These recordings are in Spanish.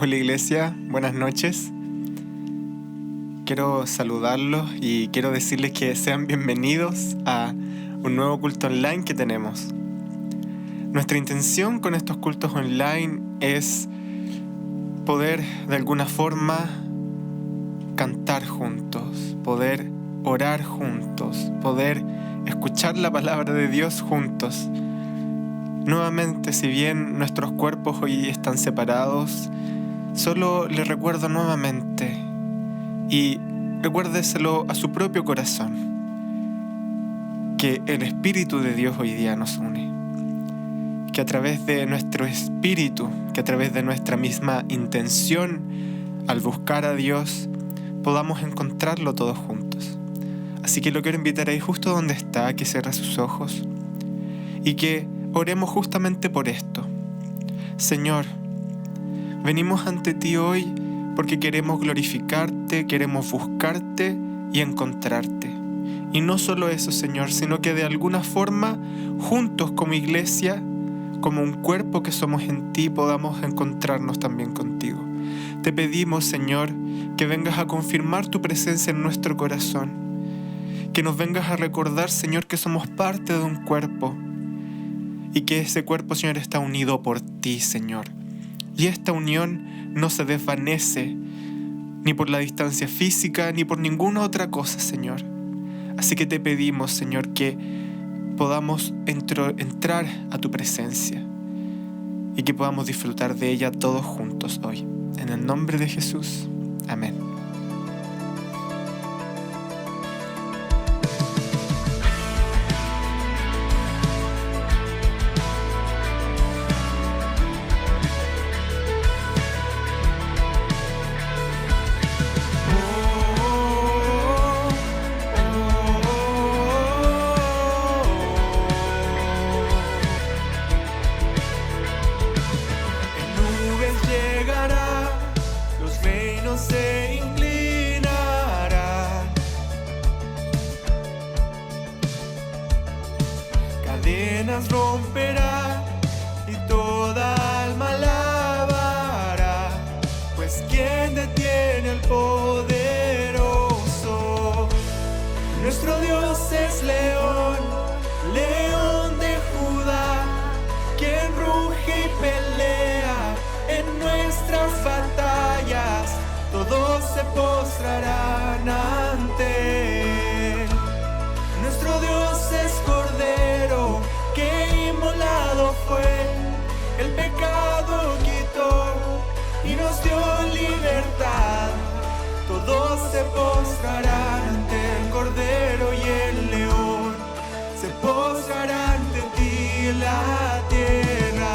Hola Iglesia, buenas noches. Quiero saludarlos y quiero decirles que sean bienvenidos a un nuevo culto online que tenemos. Nuestra intención con estos cultos online es poder de alguna forma cantar juntos, poder orar juntos, poder escuchar la palabra de Dios juntos. Nuevamente, si bien nuestros cuerpos hoy están separados, solo les recuerdo nuevamente, y recuérdeselo a su propio corazón, que el Espíritu de Dios hoy día nos une. Que a través de nuestro espíritu, que a través de nuestra misma intención, al buscar a Dios, podamos encontrarlo todos juntos. Así que lo quiero invitar ahí justo donde está, que cierre sus ojos y que oremos justamente por esto. Señor, venimos ante ti hoy porque queremos glorificarte, queremos buscarte y encontrarte. Y no solo eso, Señor, sino que de alguna forma, juntos como iglesia, como un cuerpo que somos en ti, podamos encontrarnos también contigo. Te pedimos, Señor, que vengas a confirmar tu presencia en nuestro corazón, que nos vengas a recordar, Señor, que somos parte de un cuerpo y que ese cuerpo, Señor, está unido por ti, Señor. Y esta unión no se desvanece ni por la distancia física ni por ninguna otra cosa, Señor. Así que te pedimos, Señor, que podamos entrar a tu presencia y que podamos disfrutar de ella todos juntos hoy. En el nombre de Jesús. Amén. Romperá y toda alma alabará, pues quien detiene al poderoso. Nuestro Dios es león, león de Judá, quien ruge y pelea en nuestras batallas. Todos se postrarán ante él. Nuestro Dios es cordero, que inmolado fue, el pecado quitó y nos dio libertad. Todos se postrarán ante el cordero y el león, se postrará ante ti la tierra.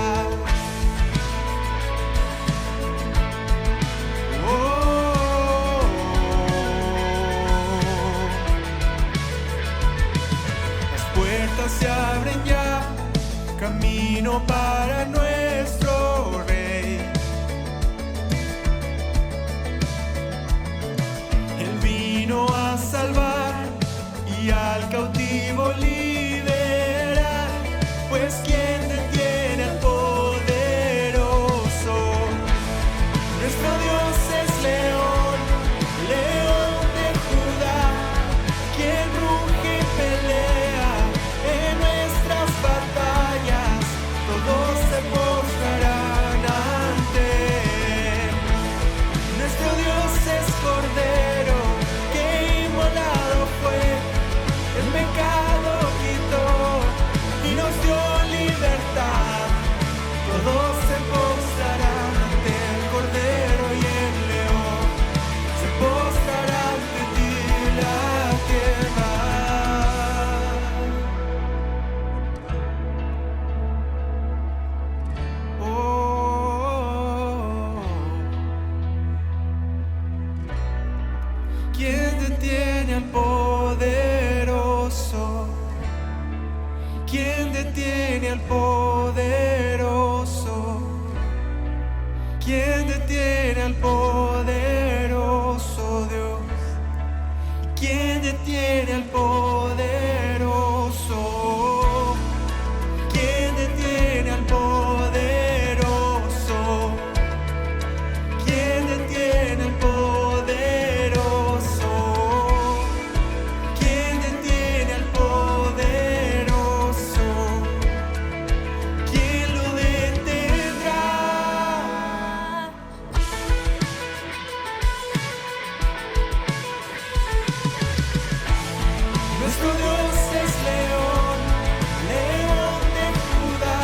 Las puertas se abren ya, camino para nuestro Rey. Él vino a salvar y al cautivo liberar, pues quien al poderoso? ¿Quién detiene al poderoso? ¿Quién detiene al poderoso Dios? ¿Quién detiene al poderoso? ¿Quién detiene al poderoso? ¿Quién detiene al poderoso? ¿Quién detiene al poderoso? ¿Quién lo detendrá? Nuestro Dios es león, león de Judá,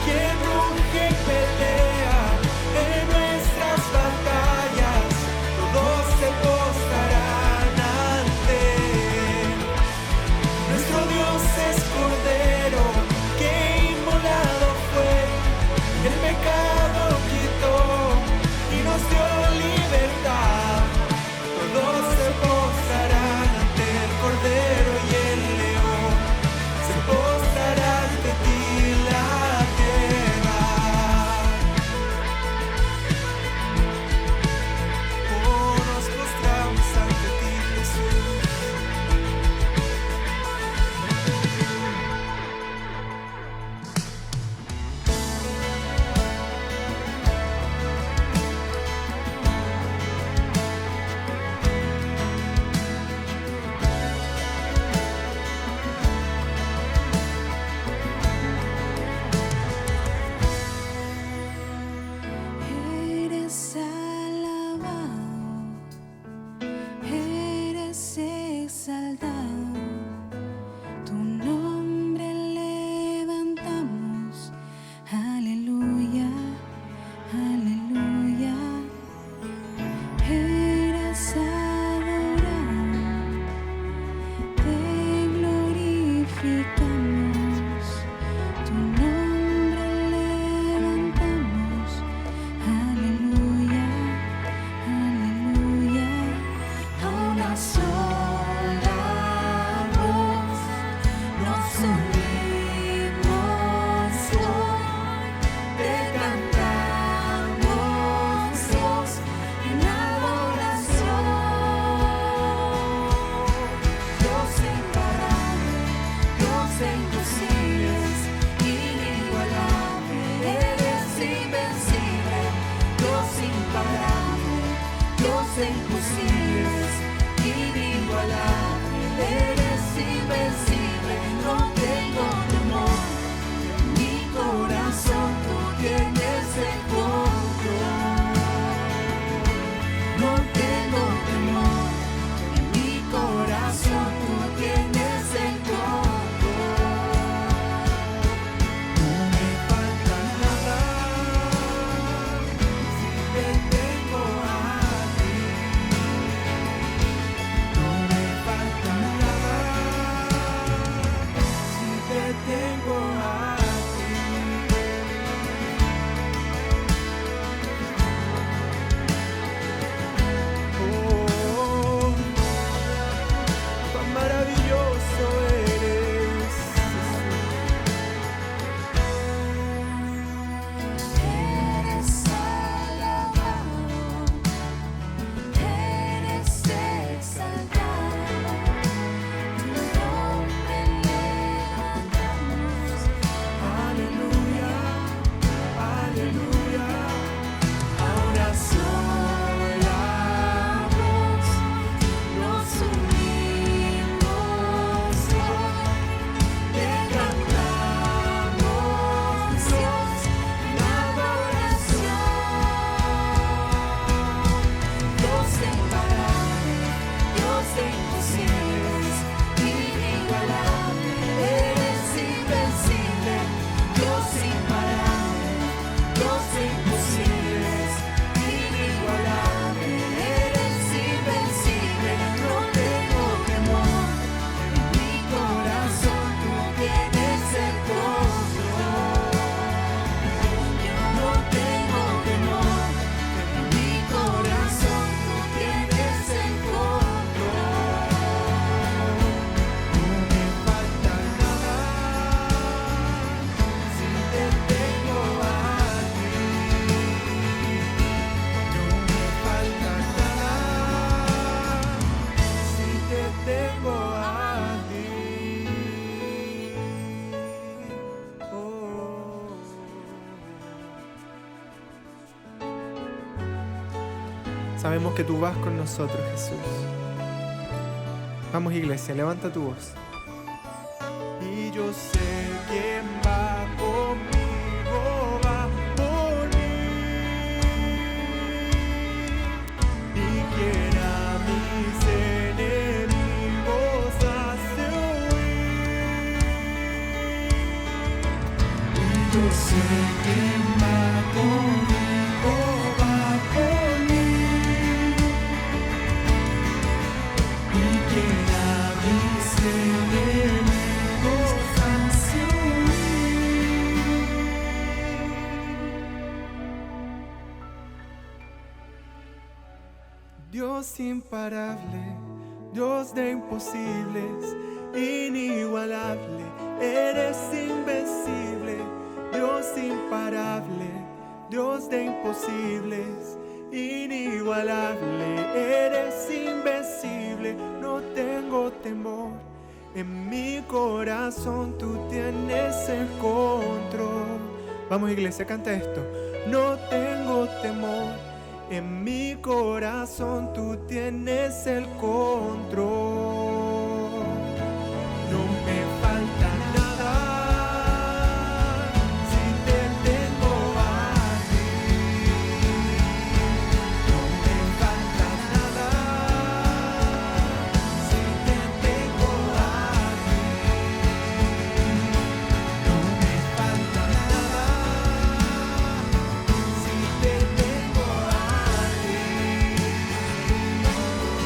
quien ruge y pelea en nuestras batallas. Todos se postrarán ante él. Nuestro Dios es cordero, que inmolado fue, el pecado quitó y nos dio libertad. Todos se postrarán ante el cordero y el león, se postrará ante ti la tierra. Oh, nos postramos ante ti, Jesús. Sabemos que tú vas con nosotros, Jesús. Vamos, iglesia, levanta tu voz. Y yo sé quién va conmigo, va por mí. Y quien a mis enemigos hace huir. Y yo sé quién va conmigo, va por mí. Y quien a mis enemigos hace huir. Dios imparable, Dios de imposibles, inigualable, eres invencible. Dios imparable, Dios de imposibles, inigualable, eres invencible. No tengo temor, en mi corazón tú tienes el control. Vamos, iglesia, canta esto. No tengo temor, en mi corazón tú tienes el control. No me falta nada si te tengo a ti. No me falta nada si te tengo a ti. No me falta nada si te tengo a ti.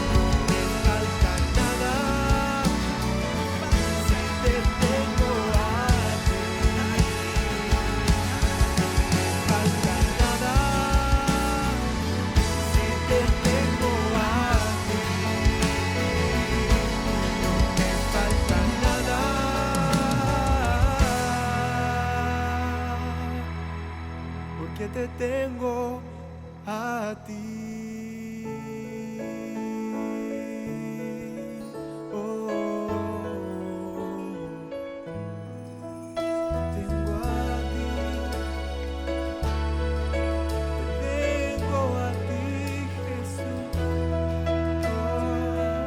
No me falta nada si te tengo a ti. No me falta nada si te tengo a ti. No me falta nada porque te tengo a ti. Oh, te tengo a ti. Te tengo a ti, Jesús. Oh, no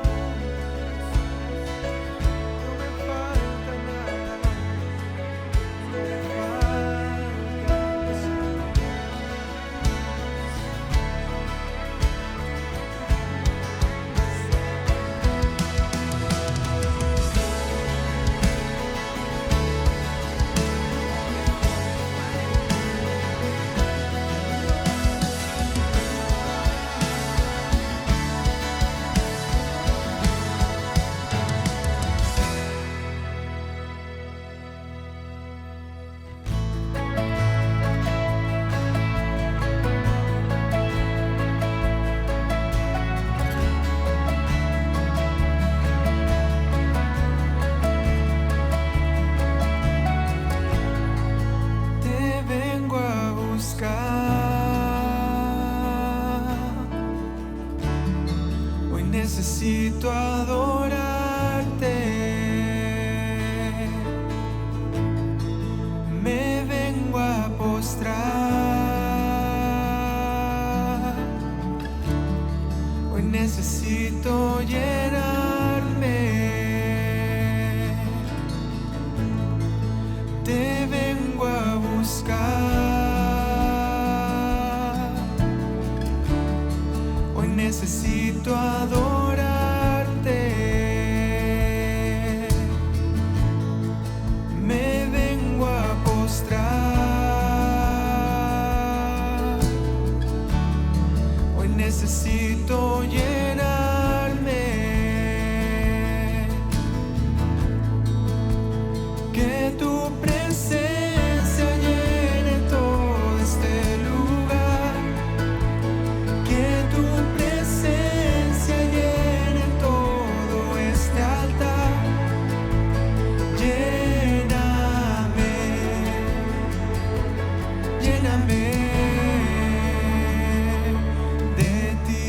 me falta nada. No me falta Jesús. Te vengo a buscar. Hoy necesito adorarte. Me vengo a postrar. Hoy necesito llenarme. Te vengo a buscar. Hoy necesito adorarte. Me vengo a postrar. Hoy necesito llenarme. Que tu presencia llene todo este lugar. Que tu presencia llene todo este altar. Lléname, lléname de ti.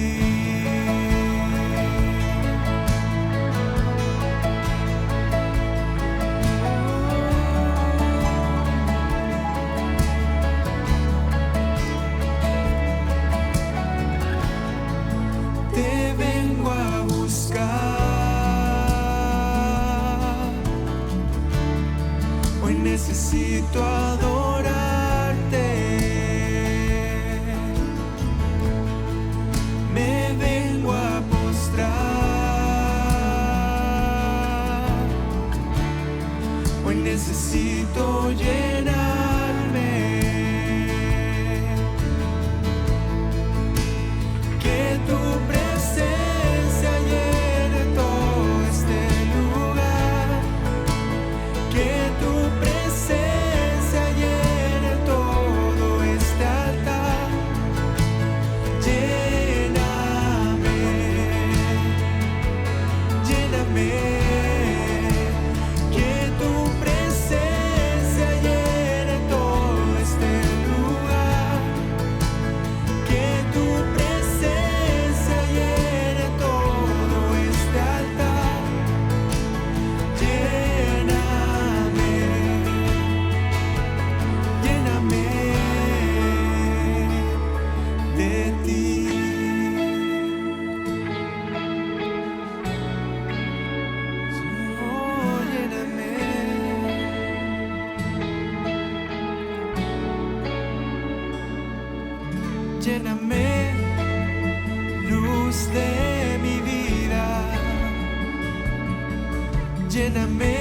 Lléname, luz de mi vida. Lléname,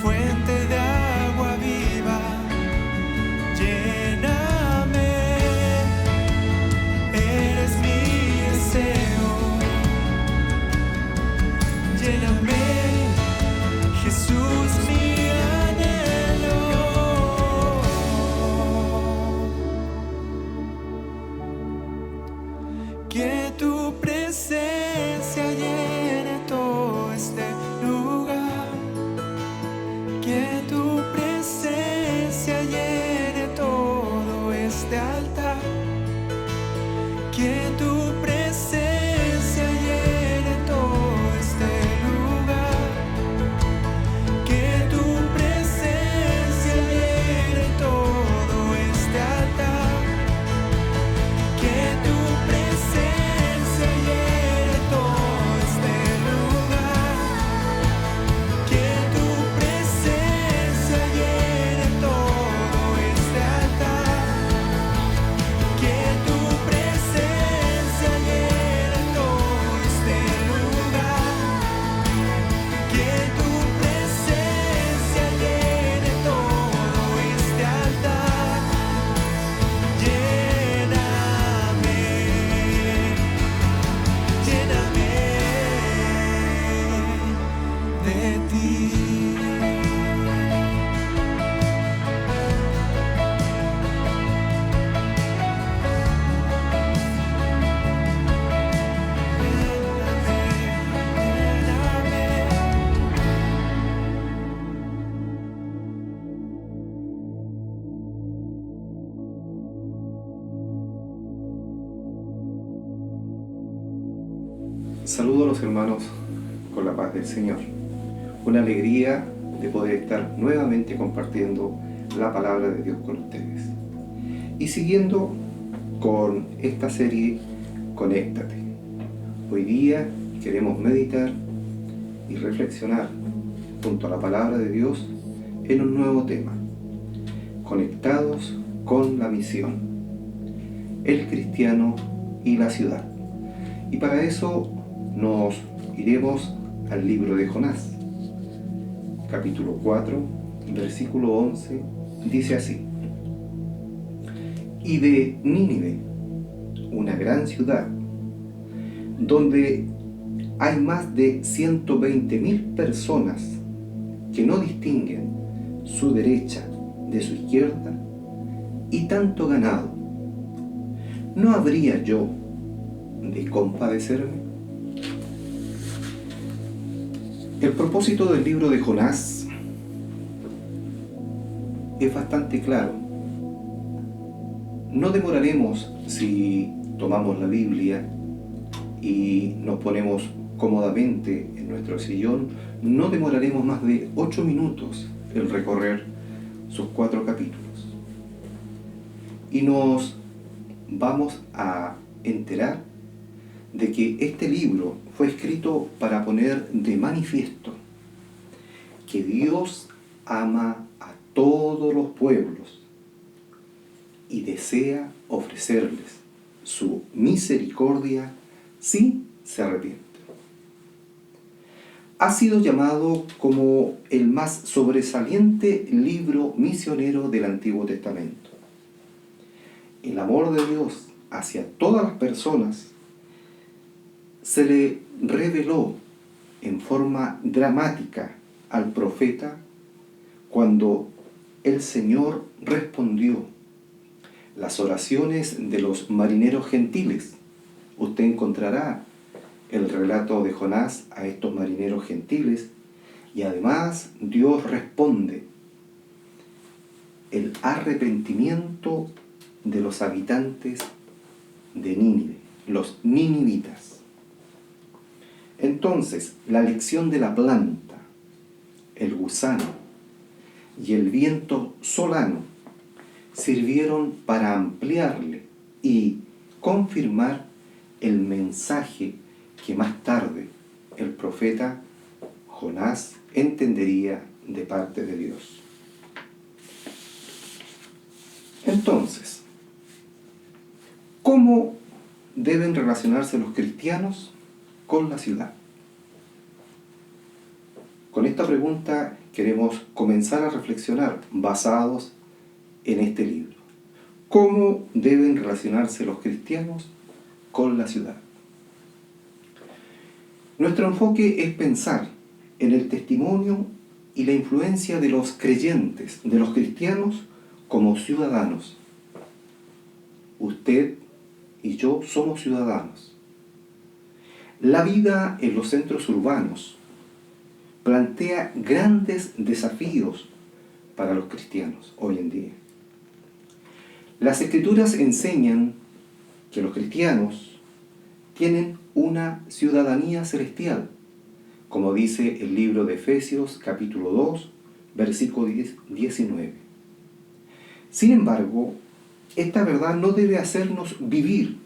fuente de agua viva. Lléname, eres mi deseo. Lléname, Jesús, mi anhelo. Que tu presencia llene todo este lugar. Que tu presencia llene todo este altar. Que tu presencia llene todo este lugar. Que tu presencia llene todo este altar. Que tu presencia llene todo este lugar. Que tu presencia llene todo este altar. Que tu presencia llene todo este lugar. Que tu presencia llene todo este altar. Lléname, lléname de ti. Saludo a los hermanos con la paz del Señor. Una alegría de poder estar nuevamente compartiendo la palabra de Dios con ustedes. Y siguiendo con esta serie, Conéctate. Hoy día queremos meditar y reflexionar junto a la palabra de Dios en un nuevo tema: conectados con la misión, el cristiano y la ciudad. Y para eso nos iremos al libro de Jonás, capítulo 4, versículo 11, dice así: Y de Nínive, una gran ciudad, donde hay más de 120,000 personas que no distinguen su derecha de su izquierda, y tanto ganado, ¿no habría yo de compadecerme? El propósito del libro de Jonás es bastante claro. No demoraremos, si tomamos la Biblia y nos ponemos cómodamente en nuestro sillón, no demoraremos más de 8 minutos en recorrer sus 4 capítulos. Y nos vamos a enterar de que este libro fue escrito para poner de manifiesto que Dios ama a todos los pueblos y desea ofrecerles su misericordia si se arrepienten. ha sido llamado como el más sobresaliente libro misionero del Antiguo Testamento. El amor de Dios hacia todas las personas se le reveló en forma dramática al profeta cuando el Señor respondió las oraciones de los marineros gentiles. Usted encontrará el relato de Jonás a estos marineros gentiles y además Dios responde el arrepentimiento de los habitantes de Nínive, los ninivitas. Entonces, la lección de la planta, el gusano y el viento solano sirvieron para ampliarle y confirmar el mensaje que más tarde el profeta Jonás entendería de parte de Dios. Entonces, ¿cómo deben relacionarse los cristianos con la ciudad? Con esta pregunta queremos comenzar a reflexionar basados en este libro. ¿Cómo deben relacionarse los cristianos con la ciudad? Nuestro enfoque es pensar en el testimonio y la influencia de los creyentes, de los cristianos como ciudadanos. Usted y yo somos ciudadanos. La vida en los centros urbanos plantea grandes desafíos para los cristianos hoy en día. Las Escrituras enseñan que los cristianos tienen una ciudadanía celestial, como dice el libro de Efesios capítulo 2, versículo 19. Sin embargo, esta verdad no debe hacernos vivir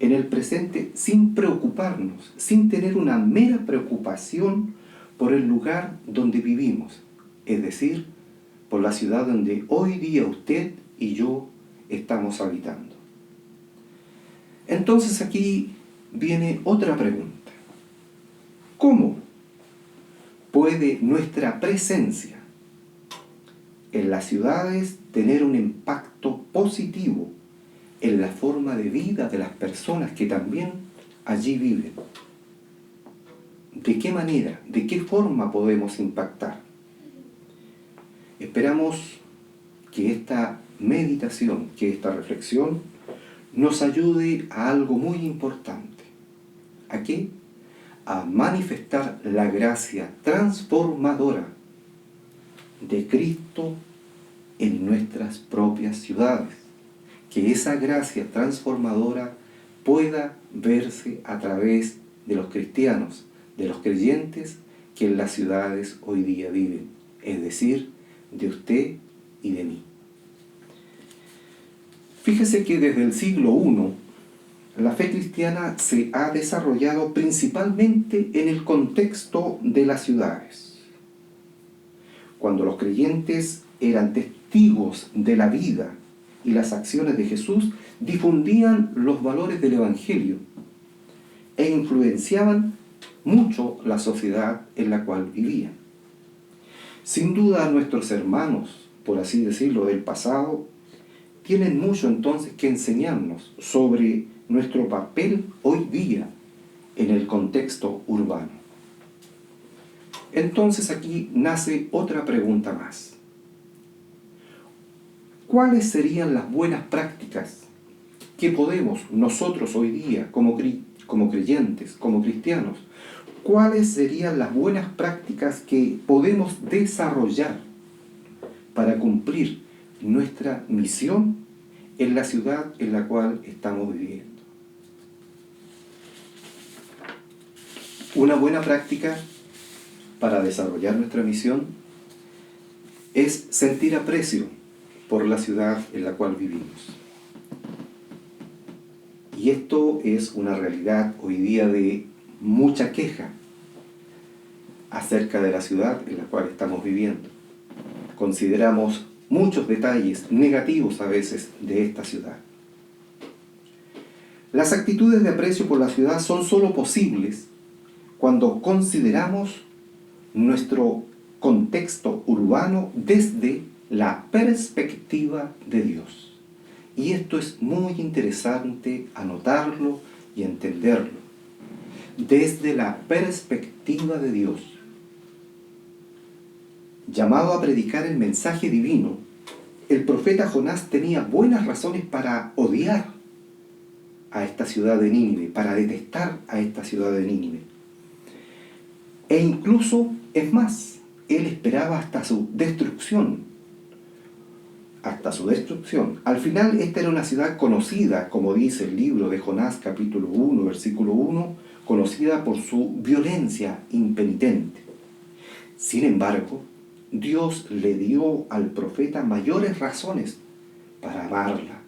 en el presente sin preocuparnos, sin tener una mera preocupación por el lugar donde vivimos, es decir, por la ciudad donde hoy día usted y yo estamos habitando. Entonces aquí viene otra pregunta. ¿Cómo puede nuestra presencia en las ciudades tener un impacto positivo en la forma de vida de las personas que también allí viven? ¿De qué manera, de qué forma podemos impactar? Esperamos que esta meditación, que esta reflexión nos ayude a algo muy importante. ¿A qué? A manifestar la gracia transformadora de Cristo en nuestras propias ciudades. Que esa gracia transformadora pueda verse a través de los cristianos, de los creyentes que en las ciudades hoy día viven, es decir, de usted y de mí. Fíjese que desde el siglo I, la fe cristiana se ha desarrollado principalmente en el contexto de las ciudades. Cuando los creyentes eran testigos de la vida y las acciones de Jesús, difundían los valores del Evangelio e influenciaban mucho la sociedad en la cual vivían. Sin duda, nuestros hermanos, por así decirlo, del pasado, tienen mucho entonces que enseñarnos sobre nuestro papel hoy día en el contexto urbano. Entonces aquí nace otra pregunta más. ¿Cuáles serían las buenas prácticas que podemos nosotros hoy día como creyentes, como cristianos, cuáles serían las buenas prácticas que podemos desarrollar para cumplir nuestra misión en la ciudad en la cual estamos viviendo? Una buena práctica para desarrollar nuestra misión es sentir aprecio por la ciudad en la cual vivimos. Y esto es una realidad hoy día de mucha queja acerca de la ciudad en la cual estamos viviendo. Consideramos muchos detalles negativos a veces de esta ciudad. Las actitudes de aprecio por la ciudad son solo posibles cuando consideramos nuestro contexto urbano desde la perspectiva de Dios. Y esto es muy interesante anotarlo y entenderlo. Desde la perspectiva de Dios. Llamado a predicar el mensaje divino, el profeta Jonás tenía buenas razones para odiar a esta ciudad de Nínive, para detestar a esta ciudad de Nínive. E incluso, es más, él esperaba hasta su destrucción. Al final, esta era una ciudad conocida, como dice el libro de Jonás, capítulo 1, versículo 1, conocida por su violencia impenitente. Sin embargo, Dios le dio al profeta mayores razones para amarla.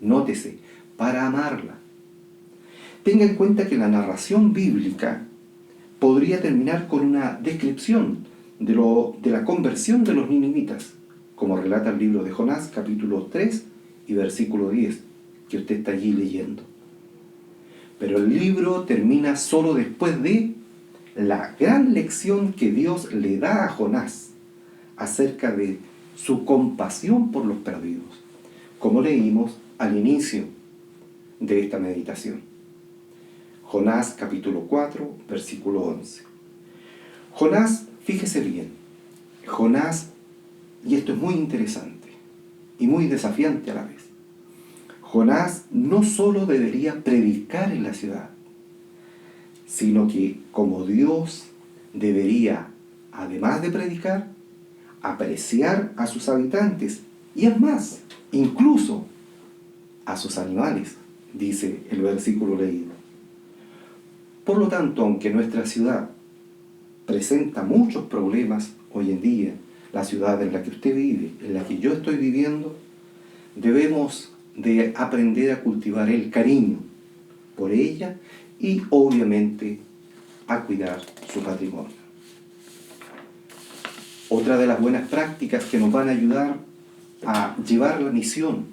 Nótese, para amarla. Tenga en cuenta que la narración bíblica podría terminar con una descripción de la conversión de los ninivitas, como relata el libro de Jonás, capítulo 3 y versículo 10, que usted está allí leyendo. Pero el libro termina solo después de la gran lección que Dios le da a Jonás acerca de su compasión por los perdidos, como leímos al inicio de esta meditación. Jonás capítulo 4, versículo 11. Jonás, fíjese bien, Jonás, y esto es muy interesante y muy desafiante a la vez, Jonás no solo debería predicar en la ciudad, sino que como Dios debería, además de predicar, apreciar a sus habitantes y es más, incluso a sus animales, dice el versículo leído. Por lo tanto, aunque nuestra ciudad presenta muchos problemas hoy en día, la ciudad en la que usted vive, en la que yo estoy viviendo, debemos de aprender a cultivar el cariño por ella y obviamente a cuidar su patrimonio. Otra de las buenas prácticas que nos van a ayudar a llevar la misión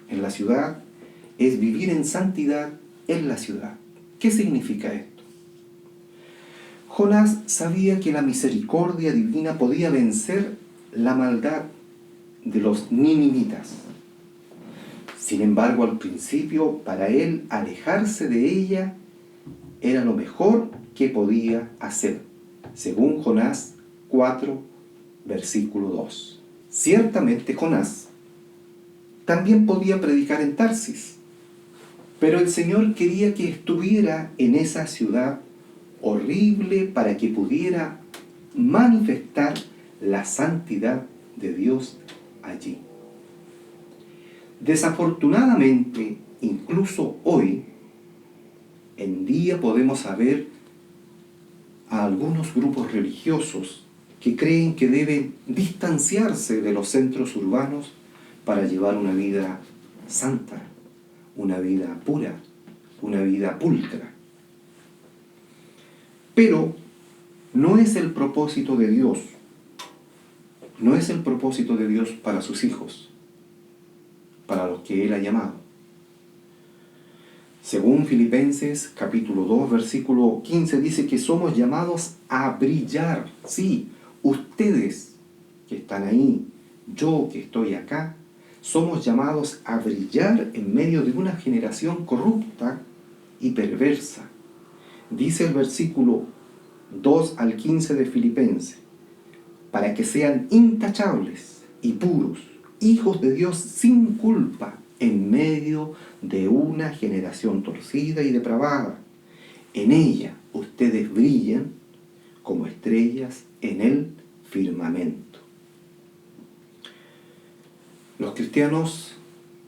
en la ciudad es vivir en santidad en la ciudad. ¿Qué significa esto? Jonás sabía que la misericordia divina podía vencer la maldad de los ninivitas. Sin embargo, al principio, para él, alejarse de ella era lo mejor que podía hacer, según Jonás 4, versículo 2. Ciertamente Jonás también podía predicar en Tarsis, pero el Señor quería que estuviera en esa ciudad horrible para que pudiera manifestar la santidad de Dios allí. Desafortunadamente, incluso hoy en día podemos saber a algunos grupos religiosos que creen que deben distanciarse de los centros urbanos para llevar una vida santa, una vida pura, una vida pulcra. Pero no es el propósito de Dios, no es el propósito de Dios para sus hijos, para los que Él ha llamado. Según Filipenses capítulo 2, versículo 15, dice que somos llamados a brillar. Sí, ustedes que están ahí, yo que estoy acá, somos llamados a brillar en medio de una generación corrupta y perversa. Dice el versículo 2 al 15 de Filipenses, para que sean intachables y puros, hijos de Dios sin culpa, en medio de una generación torcida y depravada. En ella ustedes brillan como estrellas en el firmamento. Los cristianos,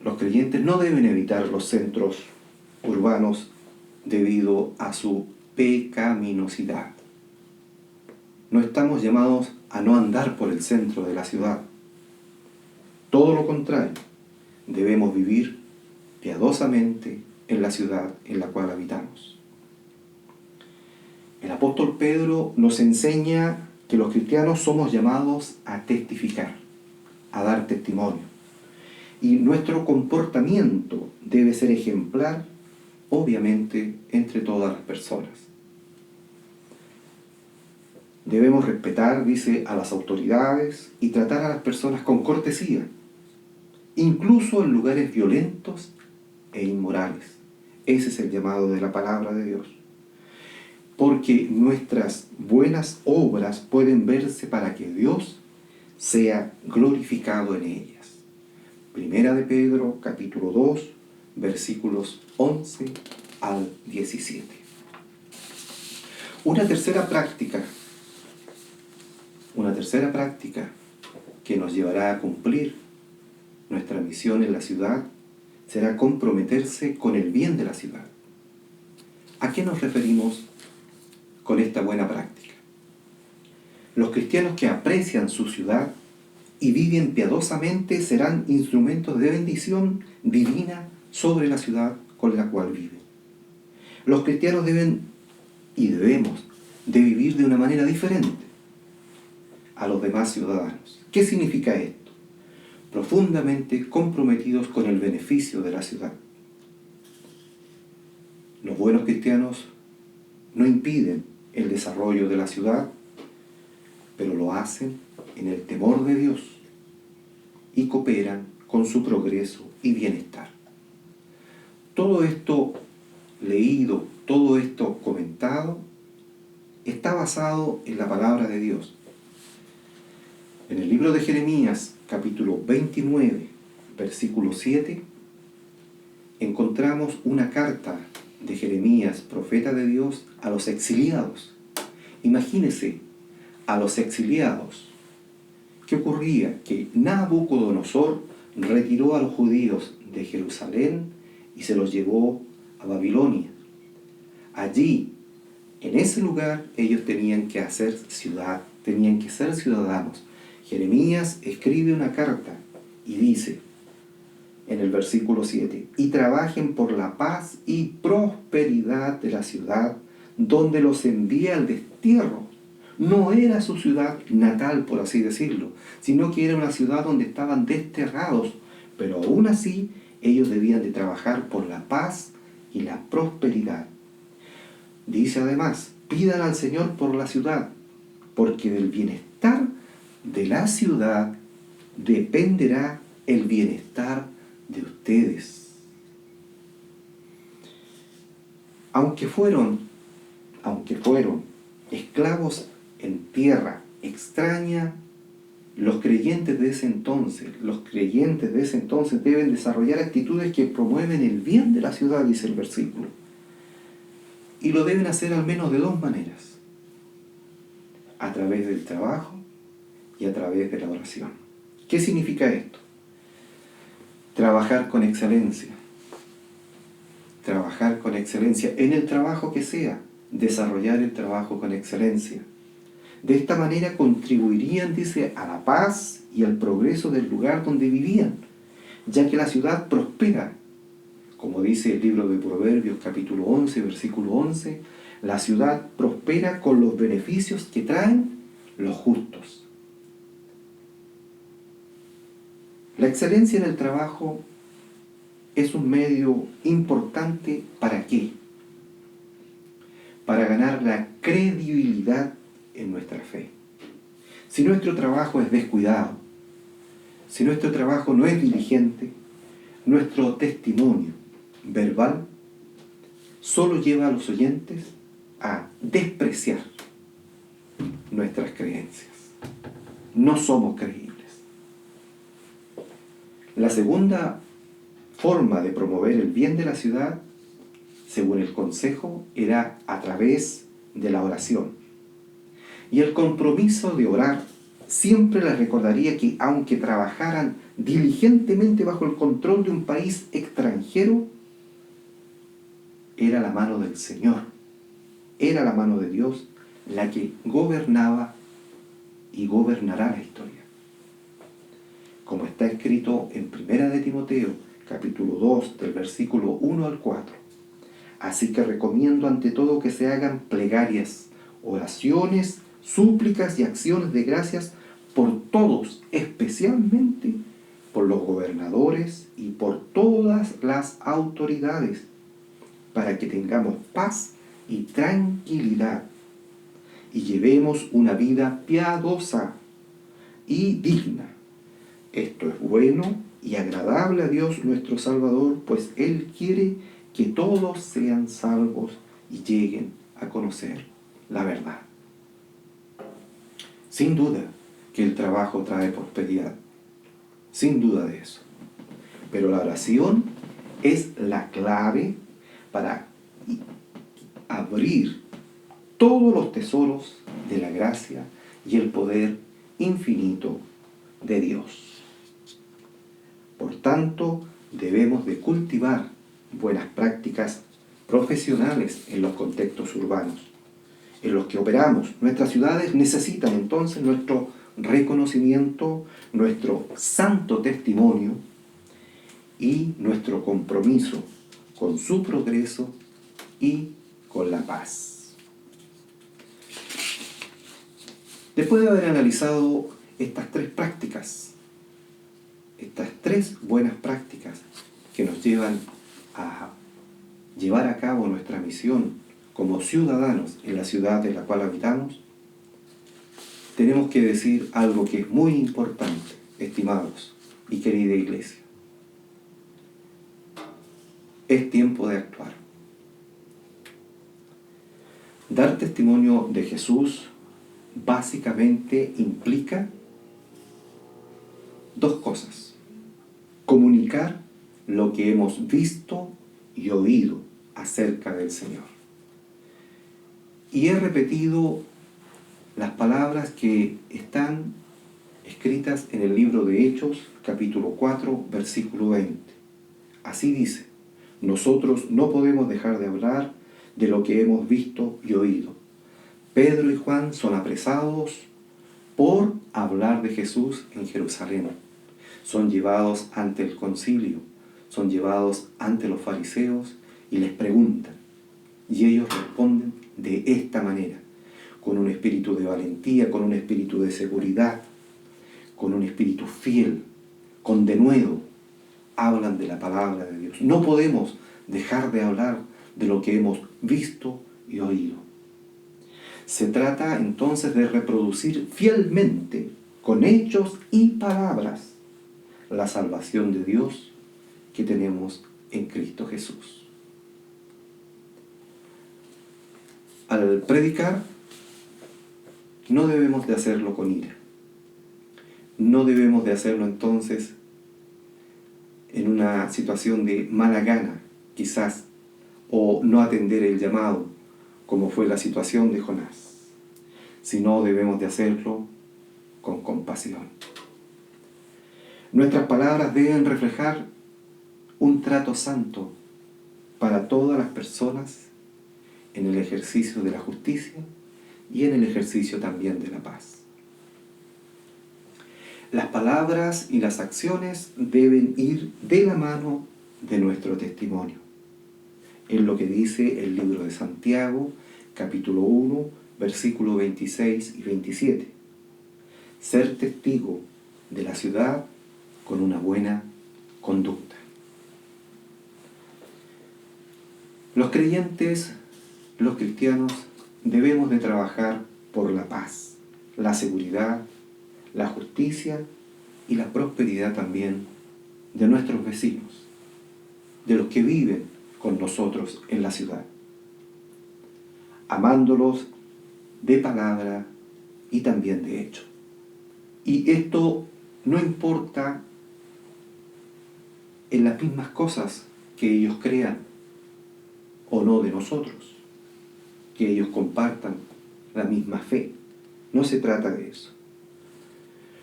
los creyentes, no deben evitar los centros urbanos debido a su pecaminosidad. No estamos llamados a no andar por el centro de la ciudad. Todo lo contrario, debemos vivir piadosamente en la ciudad en la cual habitamos. El apóstol Pedro nos enseña que los cristianos somos llamados a testificar, a dar testimonio. Y nuestro comportamiento debe ser ejemplar, obviamente, entre todas las personas. Debemos respetar, dice, a las autoridades y tratar a las personas con cortesía, incluso en lugares violentos e inmorales. Ese es el llamado de la palabra de Dios. Porque nuestras buenas obras pueden verse para que Dios sea glorificado en ellas. Primera de Pedro, capítulo 2, versículos 11 al 17. Una tercera práctica que nos llevará a cumplir nuestra misión en la ciudad será comprometerse con el bien de la ciudad. ¿A qué nos referimos con esta buena práctica? Los cristianos que aprecian su ciudad y viven piadosamente serán instrumentos de bendición divina sobre la ciudad con la cual viven. Los cristianos deben y debemos de vivir de una manera diferente a los demás ciudadanos. ¿Qué significa esto? Profundamente comprometidos con el beneficio de la ciudad. Los buenos cristianos no impiden el desarrollo de la ciudad, pero lo hacen en el temor de Dios y cooperan con su progreso y bienestar. Todo esto leído, todo esto comentado, está basado en la palabra de Dios. En el libro de Jeremías, capítulo 29, versículo 7, encontramos una carta de Jeremías, profeta de Dios, a los exiliados. Imagínense, a los exiliados. ¿Qué ocurría? Que Nabucodonosor retiró a los judíos de Jerusalén y se los llevó a Babilonia. Allí, en ese lugar, ellos tenían que hacer ciudad, tenían que ser ciudadanos. Jeremías escribe una carta y dice en el versículo 7: y trabajen por la paz y prosperidad de la ciudad donde los envía al destierro. No era su ciudad natal, por así decirlo, sino que era una ciudad donde estaban desterrados, pero aún así ellos debían de trabajar por la paz y la prosperidad. Dice además: pidan al Señor por la ciudad, porque del bienestar de la ciudad dependerá el bienestar de ustedes. Aunque fueron esclavos en tierra extraña, los creyentes de ese entonces deben desarrollar actitudes que promueven el bien de la ciudad, dice el versículo. Y lo deben hacer al menos de dos maneras: a través del trabajo y a través de la oración. ¿Qué significa esto? Trabajar con excelencia. Trabajar con excelencia en el trabajo que sea. Desarrollar el trabajo con excelencia. De esta manera contribuirían, dice, a la paz y al progreso del lugar donde vivían, ya que la ciudad prospera. Como dice el libro de Proverbios, capítulo 11, versículo 11, la ciudad prospera con los beneficios que traen los justos. La excelencia en el trabajo es un medio importante. ¿Para qué? Para ganar la credibilidad en nuestra fe. Si nuestro trabajo es descuidado, si nuestro trabajo no es diligente, nuestro testimonio verbal solo lleva a los oyentes a despreciar nuestras creencias. No somos creíbles. La segunda forma de promover el bien de la ciudad, según el consejo, era a través de la oración. Y el compromiso de orar siempre les recordaría que aunque trabajaran diligentemente bajo el control de un país extranjero, era la mano del Señor, era la mano de Dios la que gobernaba y gobernará la historia. Como está escrito en Primera de Timoteo, capítulo 2, del versículo 1 al 4. Así que recomiendo ante todo que se hagan plegarias, oraciones, súplicas y acciones de gracias por todos, especialmente por los gobernadores y por todas las autoridades, para que tengamos paz y tranquilidad, y llevemos una vida piadosa y digna. Esto es bueno y agradable a Dios nuestro Salvador, pues Él quiere que todos sean salvos y lleguen a conocer la verdad. Sin duda que el trabajo trae prosperidad, sin duda de eso. Pero la oración es la clave para abrir todos los tesoros de la gracia y el poder infinito de Dios. Por tanto, debemos de cultivar buenas prácticas profesionales en los contextos urbanos en los que operamos. Nuestras ciudades necesitan entonces nuestro reconocimiento, nuestro santo testimonio y nuestro compromiso con su progreso y con la paz. Después de haber analizado estas tres prácticas, estas tres buenas prácticas que nos llevan a llevar a cabo nuestra misión como ciudadanos en la ciudad en la cual habitamos, tenemos que decir algo que es muy importante, estimados y querida iglesia. Es tiempo de actuar. Dar testimonio de Jesús básicamente implica dos cosas: comunicar lo que hemos visto y oído acerca del Señor. Y he repetido las palabras que están escritas en el libro de Hechos, capítulo 4, versículo 20. Así dice: nosotros no podemos dejar de hablar de lo que hemos visto y oído. Pedro y Juan son apresados por hablar de Jesús en Jerusalén. Son llevados ante el concilio, son llevados ante los fariseos y les preguntan. Y ellos responden de esta manera, con un espíritu de valentía, con un espíritu de seguridad, con un espíritu fiel, con denuedo. Hablan de la palabra de Dios. No podemos dejar de hablar de lo que hemos visto y oído. Se trata entonces de reproducir fielmente, con hechos y palabras, la salvación de Dios que tenemos en Cristo Jesús. Al predicar, no debemos de hacerlo con ira. No debemos de hacerlo entonces en una situación de mala gana, quizás, o no atender el llamado, como fue la situación de Jonás, sino debemos de hacerlo con compasión. Nuestras palabras deben reflejar un trato santo para todas las personas en el ejercicio de la justicia y en el ejercicio también de la paz. Las palabras y las acciones deben ir de la mano de nuestro testimonio. Es lo que dice el libro de Santiago, capítulo 1, versículos 26 y 27. Ser testigo de la ciudad con una buena conducta. Los creyentes, los cristianos, debemos de trabajar por la paz, la seguridad, la justicia y la prosperidad también de nuestros vecinos, de los que viven con nosotros en la ciudad, amándolos de palabra y también de hecho. Y esto no importa en las mismas cosas que ellos crean o no de nosotros, que ellos compartan la misma fe. No se trata de eso.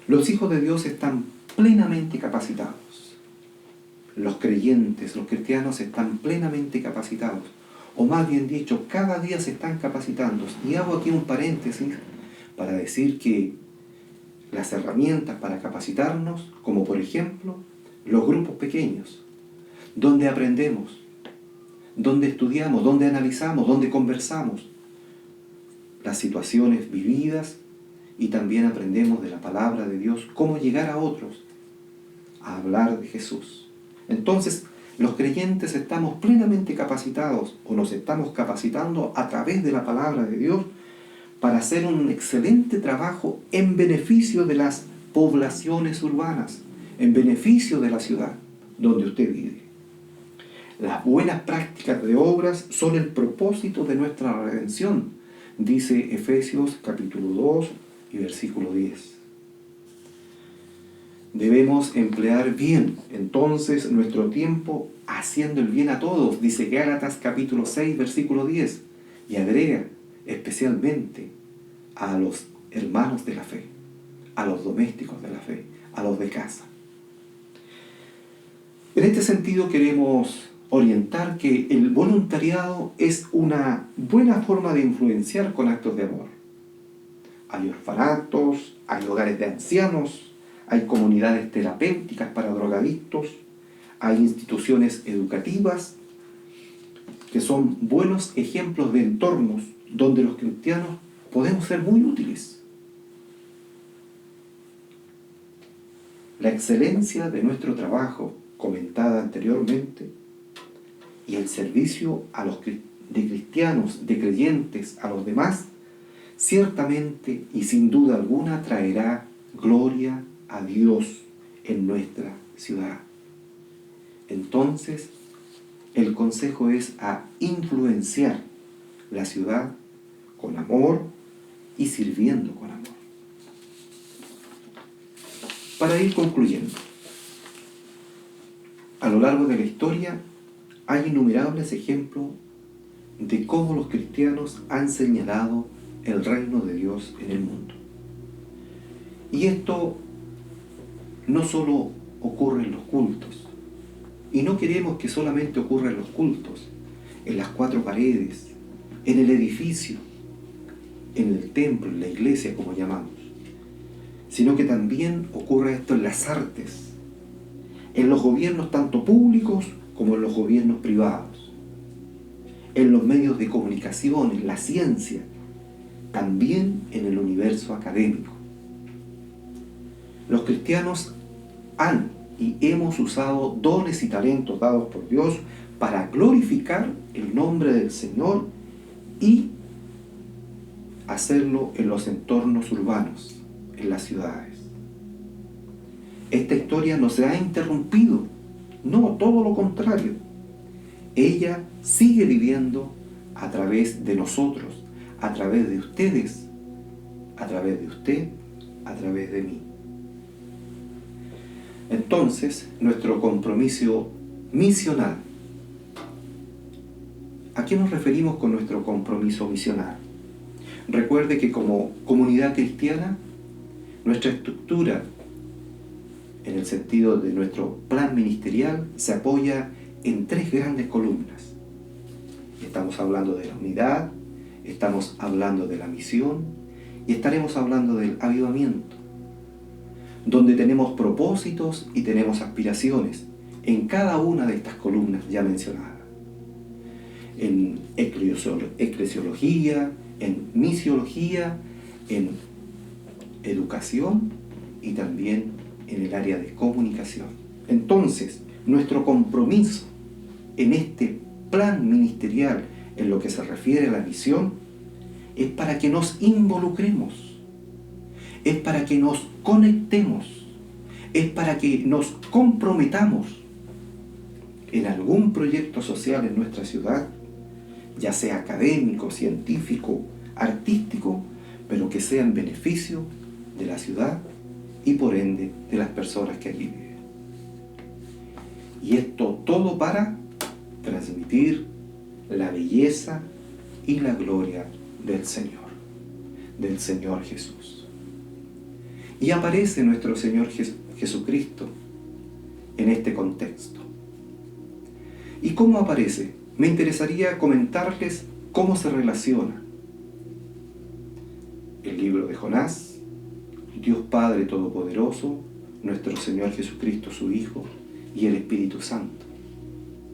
Los hijos de Dios están plenamente capacitados. Los creyentes, los cristianos están plenamente capacitados. O más bien dicho, cada día se están capacitando. Y hago aquí un paréntesis para decir que las herramientas para capacitarnos, como por ejemplo los grupos pequeños, donde aprendemos, donde estudiamos, donde analizamos, donde conversamos las situaciones vividas y también aprendemos de la palabra de Dios, cómo llegar a otros a hablar de Jesús. Entonces, los creyentes estamos plenamente capacitados o nos estamos capacitando a través de la palabra de Dios para hacer un excelente trabajo en beneficio de las poblaciones urbanas, en beneficio de la ciudad donde usted vive. Las buenas prácticas de obras son el propósito de nuestra redención, dice Efesios capítulo 2 y versículo 10. Debemos emplear bien entonces nuestro tiempo haciendo el bien a todos, dice Gálatas capítulo 6 versículo 10, y agrega especialmente a los hermanos de la fe, a los domésticos de la fe, a los de casa. En este sentido queremos orientar que el voluntariado es una buena forma de influenciar con actos de amor. Hay orfanatos, hay hogares de ancianos, hay comunidades terapéuticas para drogadictos, hay instituciones educativas que son buenos ejemplos de entornos donde los cristianos podemos ser muy útiles. La excelencia de nuestro trabajo, comentada anteriormente, y el servicio de cristianos, de creyentes a los demás, ciertamente y sin duda alguna traerá gloria a Dios en nuestra ciudad. Entonces, el consejo es a influenciar la ciudad con amor y sirviendo con amor. Para ir concluyendo, a lo largo de la historia hay innumerables ejemplos de cómo los cristianos han señalado el reino de Dios en el mundo. Y esto no solo ocurre en los cultos, y no queremos que solamente ocurra en los cultos, en las cuatro paredes, en el edificio, en el templo, en la iglesia, como llamamos, sino que también ocurre esto en las artes, en los gobiernos tanto públicos como en los gobiernos privados, en los medios de comunicación, en la ciencia, también en el universo académico. Los cristianos han y hemos usado dones y talentos dados por Dios para glorificar el nombre del Señor y hacerlo en los entornos urbanos, en las ciudades. Esta historia no se ha interrumpido, no, todo lo contrario. Ella sigue viviendo a través de nosotros, a través de ustedes, a través de usted, a través de mí. Entonces, nuestro compromiso misional. ¿A qué nos referimos con nuestro compromiso misional? Recuerde que como comunidad cristiana, nuestra estructura, en el sentido de nuestro plan ministerial, se apoya en tres grandes columnas. Estamos hablando de la unidad, estamos hablando de la misión y estaremos hablando del avivamiento, donde tenemos propósitos y tenemos aspiraciones en cada una de estas columnas ya mencionadas. En eclesiología, en misiología, en educación y también en el área de comunicación. Entonces, nuestro compromiso en este plan ministerial en lo que se refiere a la misión es para que nos involucremos, es para que nos conectemos, es para que nos comprometamos en algún proyecto social en nuestra ciudad, ya sea académico, científico, artístico, pero que sea en beneficio de la ciudad y por ende de las personas que allí viven. Y esto todo para transmitir la belleza y la gloria del Señor Jesús. Y aparece nuestro Señor Jesucristo en este contexto. ¿Y cómo aparece? Me interesaría comentarles cómo se relaciona el libro de Jonás, Dios Padre Todopoderoso, nuestro Señor Jesucristo, su Hijo, y el Espíritu Santo,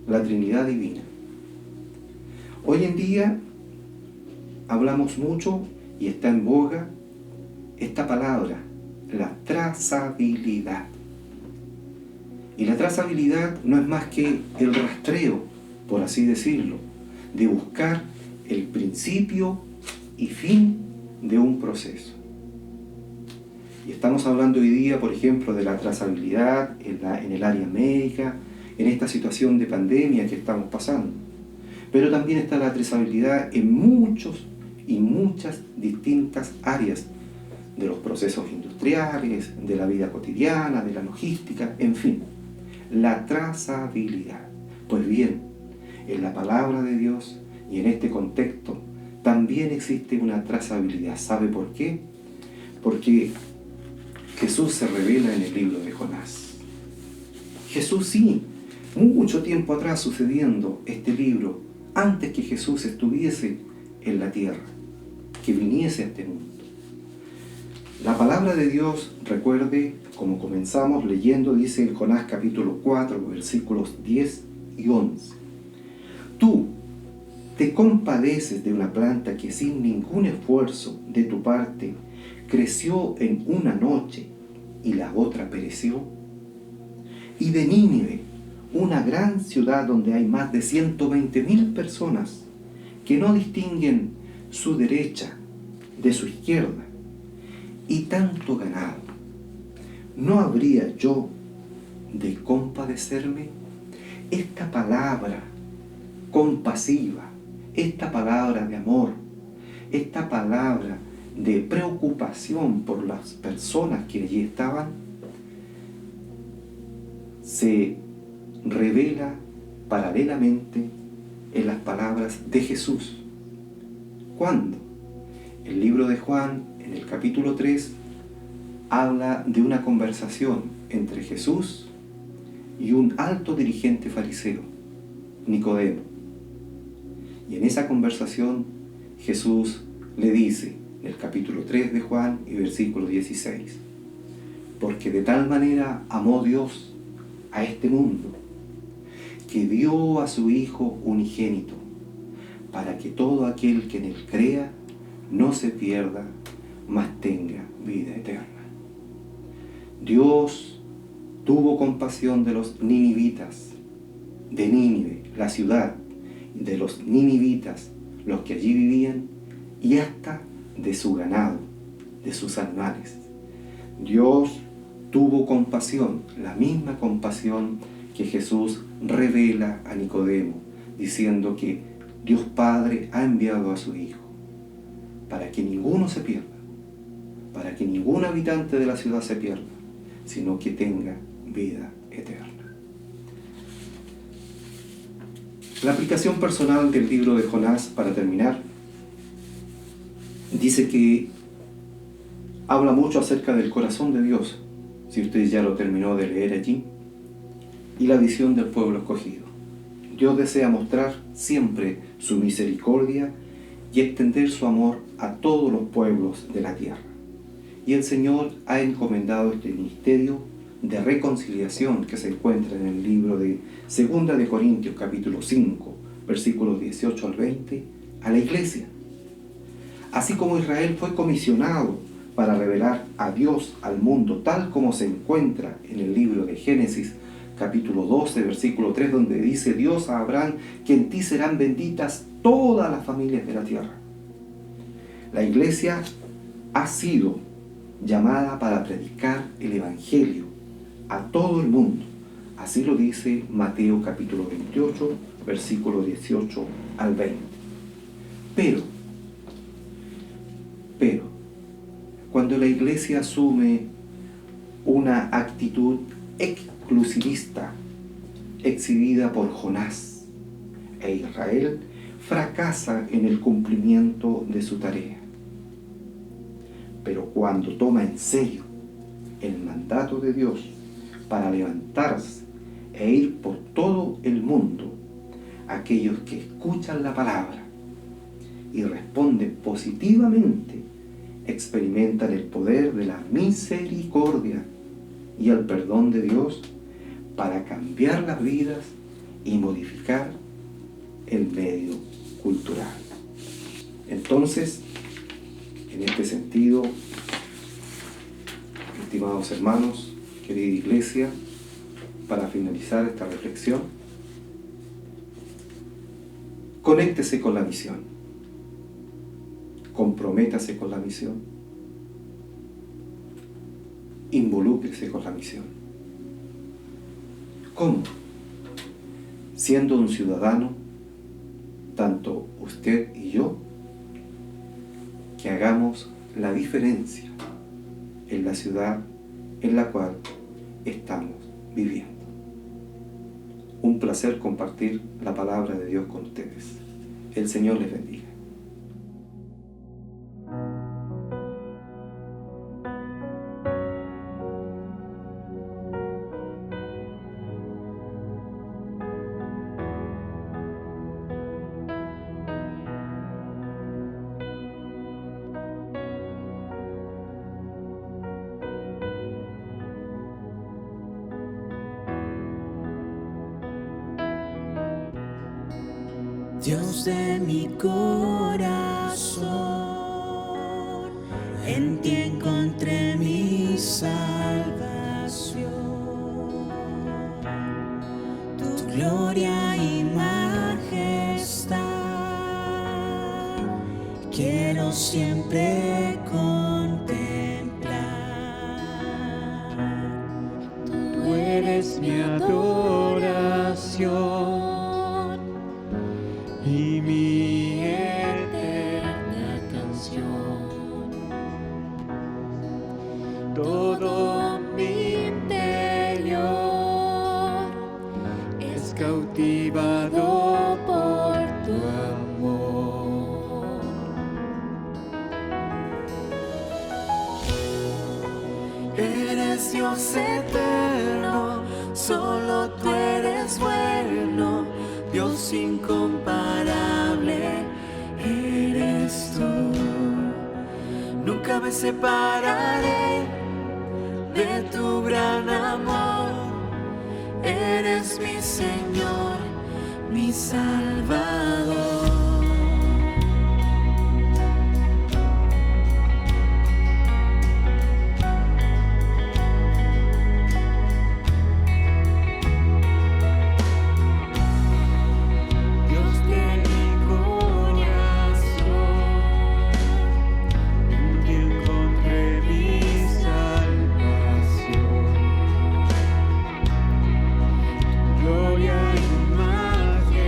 la Trinidad Divina. Hoy en día hablamos mucho y está en boga esta palabra, la trazabilidad. Y la trazabilidad no es más que el rastreo, por así decirlo, de buscar el principio y fin de un proceso. Y estamos hablando hoy día, por ejemplo, de la trazabilidad en el área médica, en esta situación de pandemia que estamos pasando. Pero también está la trazabilidad en muchas distintas áreas de los procesos industriales, de la vida cotidiana, de la logística, en fin, la trazabilidad. Pues bien, en la palabra de Dios y en este contexto también existe una trazabilidad. ¿Sabe por qué? Porque Jesús se revela en el libro de Jonás. Jesús sí, mucho tiempo atrás sucediendo este libro, antes que Jesús estuviese en la tierra, que viniese a este mundo. La palabra de Dios, recuerde, como comenzamos leyendo, dice en Jonás capítulo 4, versículos 10 y 11. Tú te compadeces de una planta que sin ningún esfuerzo de tu parte creció en una noche y la otra pereció. Y de Nínive, una gran ciudad donde hay más de 120.000 personas que no distinguen su derecha de su izquierda, y tanto ganado, ¿no habría yo de compadecerme? Esta palabra compasiva, esta palabra de amor, esta palabra de preocupación por las personas que allí estaban, se revela paralelamente en las palabras de Jesús. ¿Cuándo? El libro de Juan, en el capítulo 3, habla de una conversación entre Jesús y un alto dirigente fariseo, Nicodemo. Y en esa conversación Jesús le dice, en el capítulo 3 de Juan y versículo 16, porque de tal manera amó Dios a este mundo, que dio a su Hijo unigénito, para que todo aquel que en él crea no se pierda, mas tenga vida eterna. Dios tuvo compasión de los ninivitas, de Nínive, la ciudad, de los ninivitas, los que allí vivían, y hasta de su ganado, de sus animales. Dios tuvo compasión, la misma compasión que Jesús revela a Nicodemo, diciendo que Dios Padre ha enviado a su Hijo para que ninguno se pierda, para que ningún habitante de la ciudad se pierda, sino que tenga vida eterna. La aplicación personal del libro de Jonás, para terminar, dice que habla mucho acerca del corazón de Dios, si usted ya lo terminó de leer allí, y la visión del pueblo escogido. Dios desea mostrar siempre su misericordia y extender su amor a todos los pueblos de la tierra. Y el Señor ha encomendado este ministerio de reconciliación que se encuentra en el libro de 2 de Corintios capítulo 5, versículos 18 al 20, a la iglesia. Así como Israel fue comisionado para revelar a Dios al mundo, tal como se encuentra en el libro de Génesis capítulo 12, versículo 3, donde dice Dios a Abraham que en ti serán benditas todas las familias de la tierra. La iglesia ha sido llamada para predicar el Evangelio a todo el mundo. Así lo dice Mateo capítulo 28, versículo 18 al 20. Pero, cuando la iglesia asume una actitud exclusivista exhibida por Jonás, e Israel fracasa en el cumplimiento de su tarea. Pero cuando toma en serio el mandato de Dios para levantarse e ir por todo el mundo, aquellos que escuchan la palabra y responden positivamente experimentan el poder de la misericordia y el perdón de Dios para cambiar las vidas y modificar el medio cultural. Entonces, en este sentido, estimados hermanos, querida iglesia, para finalizar esta reflexión, conéctese con la misión. comprométase con la misión, involúcrese con la misión. ¿Cómo? Siendo un ciudadano, tanto usted y yo, que hagamos la diferencia en la ciudad en la cual estamos viviendo. Un placer compartir la palabra de Dios con ustedes. El Señor les bendiga. Dios de mi corazón, en ti encontré mi salvación. Tu gloria y majestad quiero siempre contemplar. Tú eres mi adoración y mi eterna canción. Todo mi interior es cautivado por tu amor. Eres Dios eterno, solo tú eres bueno. Dios incomparable eres tú. Nunca me separaré de tu gran amor. Eres mi Señor, mi Salvador. Gloria y majestad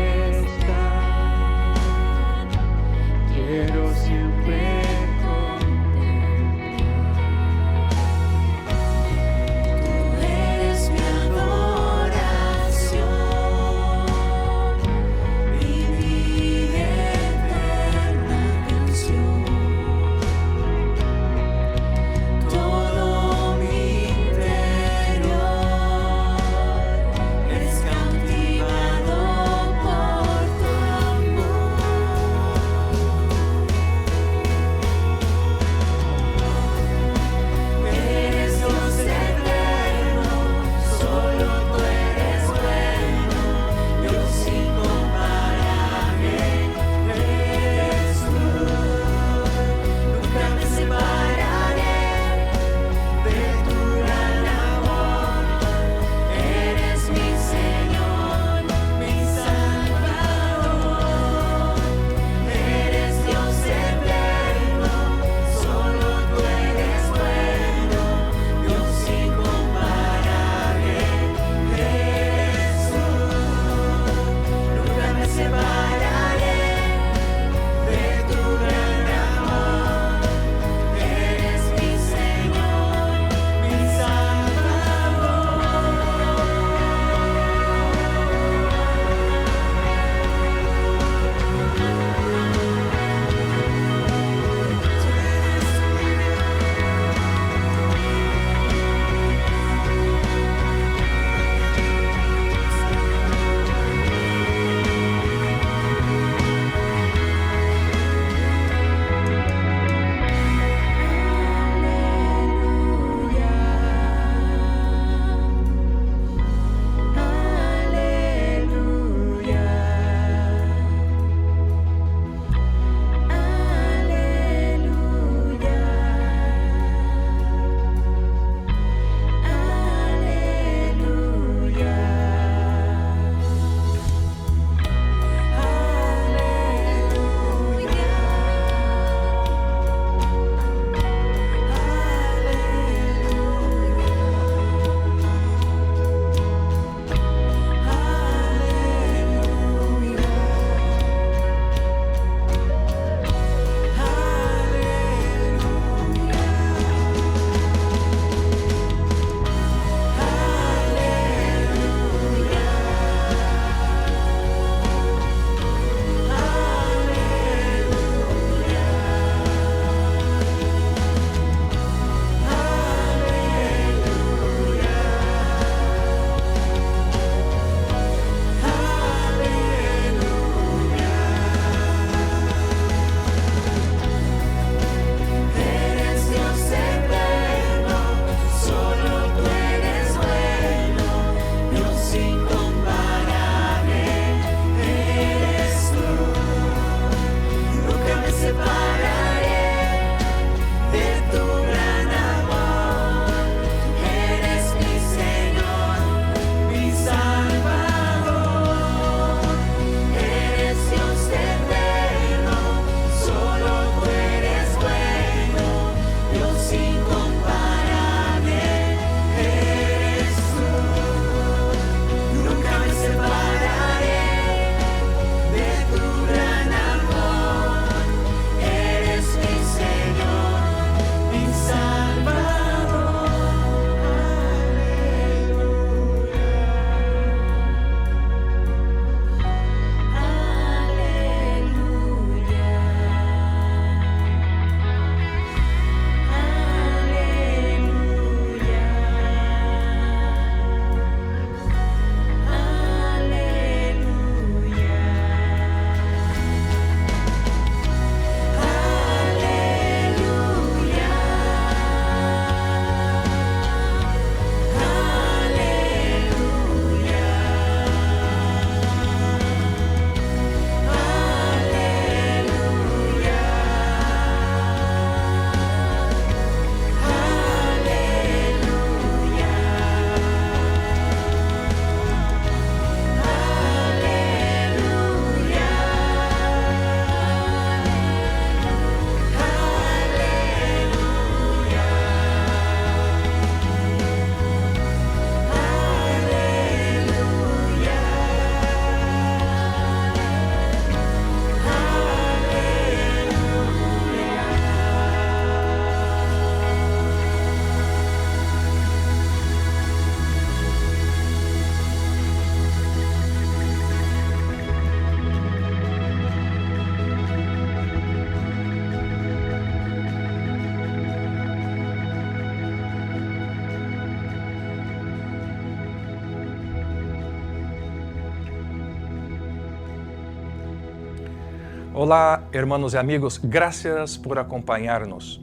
Olá, hermanos e amigos, gracias por acompañarnos.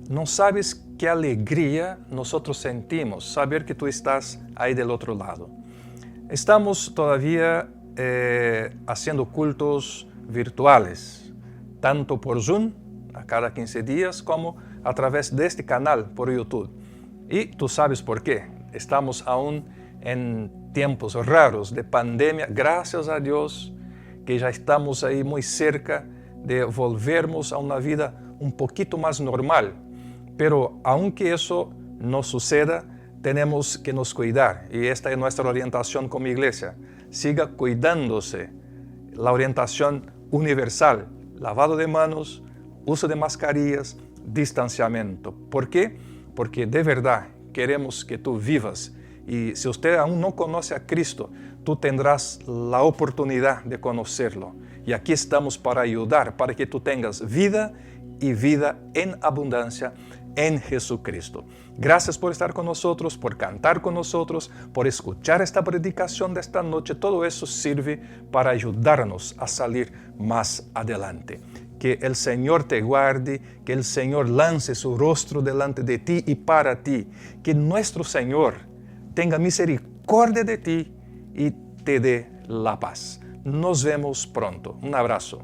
Não sabes que alegria nosotros sentimos saber que tú estás ahí del otro lado. Estamos todavía haciendo cultos virtuales, tanto por Zoom, a cada 15 días, como a través de este canal por YouTube. Y tú sabes por qué. Estamos aún en tiempos raros de pandemia, gracias a Dios, que ya estamos ahí muy cerca de volvermos a una vida un poquito más normal. Pero aunque eso no suceda, tenemos que nos cuidar. Y esta es nuestra orientación como iglesia. Siga cuidándose. La orientación universal, lavado de manos, uso de mascarillas, distanciamiento. ¿Por qué? Porque de verdad queremos que tú vivas. Y si usted aún no conoce a Cristo, tú tendrás la oportunidad de conocerlo. Y aquí estamos para ayudar, para que tú tengas vida y vida en abundancia en Jesucristo. Gracias por estar con nosotros, por cantar con nosotros, por escuchar esta predicación de esta noche. Todo eso sirve para ayudarnos a salir más adelante. Que el Señor te guarde, que el Señor lance su rostro delante de ti y para ti. Que nuestro Señor tenga misericordia de ti y te dé la paz. Nos vemos pronto. Un abrazo.